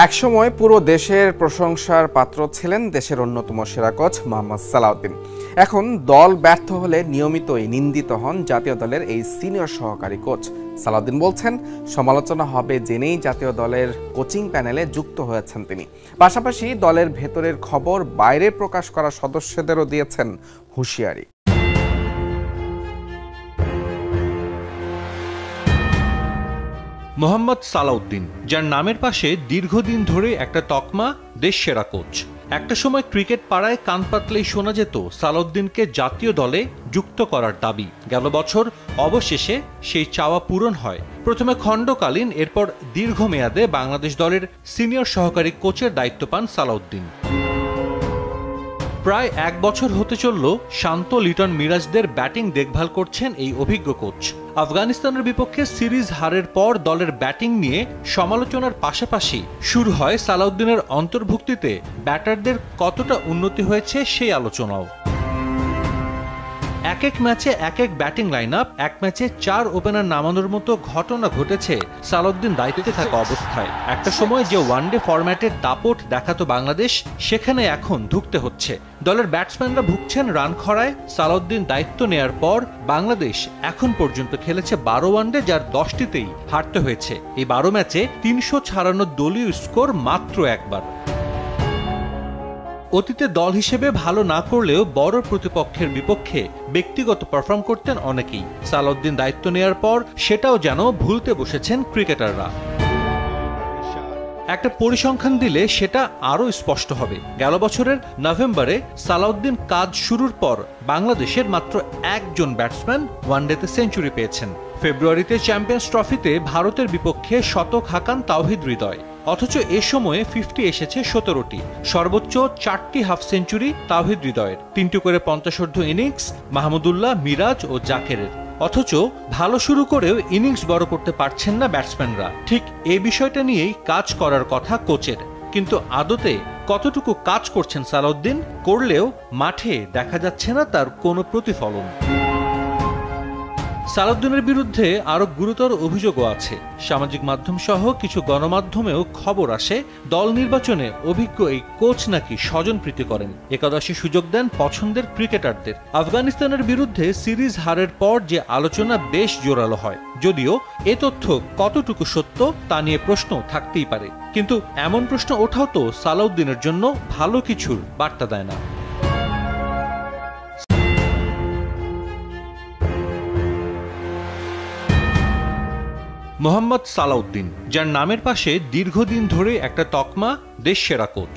একসময় পুরো দেশের প্রশংসার পাত্র ছিলেন দেশের অন্যতম সেরা কোচ মোহাম্মদ সালাউদ্দিন। এখন দল ব্যর্থ হলে নিয়মিতই নিন্দিত হন জাতীয় দলের এই সিনিয়র সহকারী কোচ। সালাউদ্দিন বলছেন, সমালোচনা হবে জেনেই জাতীয় দলের কোচিং প্যানেলে যুক্ত হয়েছেন তিনি। পাশাপাশি দলের ভেতরের খবর বাইরে প্রকাশ করা সদস্যদেরও দিয়েছেন হুঁশিয়ারি। মোহাম্মদ সালাউদ্দিন, যার নামের পাশে দীর্ঘদিন ধরে একটা তকমা দেশ সেরা কোচ। একটা সময় ক্রিকেট পাড়ায় কান পাতলেই শোনা যেত সালাউদ্দিনকে জাতীয় দলে যুক্ত করার দাবি। গেল বছর অবশেষে সেই চাওয়া পূরণ হয়। প্রথমে খণ্ডকালীন, এরপর দীর্ঘমেয়াদে বাংলাদেশ দলের সিনিয়র সহকারী কোচের দায়িত্ব পান সালাউদ্দিন। প্রায় এক বছর হতে চলল শান্ত লিটন মিরাজদের ব্যাটিং দেখভাল করছেন এই অভিজ্ঞ কোচ। আফগানিস্তানের বিপক্ষে সিরিজ হারের পর দলের ব্যাটিং নিয়ে সমালোচনার পাশাপাশি শুরু হয় সালাউদ্দিনের অন্তর্ভুক্তিতে ব্যাটারদের কতটা উন্নতি হয়েছে সেই আলোচনাও। এক এক ম্যাচে এক এক ব্যাটিং লাইন আপ, এক ম্যাচে 4 ওপেনার নামানোর মতো ঘটনা ঘটেছে সালাউদ্দিন দায়িত্বে থাকা অবস্থায়। একটা সময় যে ওয়ানডে ফরম্যাটের দাপট দেখাতো বাংলাদেশ, সেখানে এখন ধুঁকতে হচ্ছে। দলের ব্যাটসম্যানরা ভুগছেন রান খরায়। সালাউদ্দিন দায়িত্ব নেয়ার পর বাংলাদেশ এখন পর্যন্ত খেলেছে 12 ওয়ানডে, যার 10টিতেই হারতে হয়েছে। এই 12 ম্যাচে 300 ছাড়ানো দলীয় স্কোর মাত্র একবার। অতীতে দল হিসেবে ভালো না করলেও বড় প্রতিপক্ষের বিপক্ষে ব্যক্তিগত পারফর্ম করতেন অনেকেই। সালাউদ্দিন দায়িত্ব নেয়ার পর সেটাও যেন ভুলতে বসেছেন ক্রিকেটাররা। একটা পরিসংখ্যান দিলে সেটা আরও স্পষ্ট হবে। গেল বছরের নভেম্বরে সালাউদ্দিন কাজ শুরুর পর বাংলাদেশের মাত্র একজন ব্যাটসম্যান ওয়ানডেতে সেঞ্চুরি পেয়েছেন। ফেব্রুয়ারিতে চ্যাম্পিয়ন্স ট্রফিতে ভারতের বিপক্ষে শতক হাঁকান তাওহিদ হৃদয়। অথচ এ সময়ে 50 এসেছে 17টি। সর্বোচ্চ 4টি হাফ সেঞ্চুরি তাওহিদ হৃদয়ের, 3টি করে 50 ইনিংস মাহমুদুল্লাহ, মিরাজ ও জাকেরের। অথচ ভালো শুরু করেও ইনিংস বড় করতে পারছেন না ব্যাটসম্যানরা। ঠিক এই বিষয়টা নিয়েই কাজ করার কথা কোচের। কিন্তু আদতে কতটুকু কাজ করছেন সালাউদ্দিন? করলেও মাঠে দেখা যাচ্ছে না তার কোনো প্রতিফলন। সালাউদ্দিনের বিরুদ্ধে আরো গুরুতর অভিযোগও আছে। সামাজিক মাধ্যম সহ কিছু গণমাধ্যমেও খবর আসে, দল নির্বাচনে অভিজ্ঞ এই কোচ নাকি স্বজনপ্রীতি করেন, একাদশে সুযোগ দেন পছন্দের ক্রিকেটারদের। আফগানিস্তানের বিরুদ্ধে সিরিজ হারের পর যে আলোচনা বেশ জোরালো হয়, যদিও এ তথ্য কতটুকু সত্য তা নিয়ে প্রশ্ন থাকতেই পারে। কিন্তু এমন প্রশ্ন ওঠাও তো সালাউদ্দিনের জন্য ভালো কিছুর বার্তা দেয় না। মোহাম্মদ সালাউদ্দিন, যার নামের পাশে দীর্ঘদিন ধরে একটা তকমা দেশ সেরা কোচ।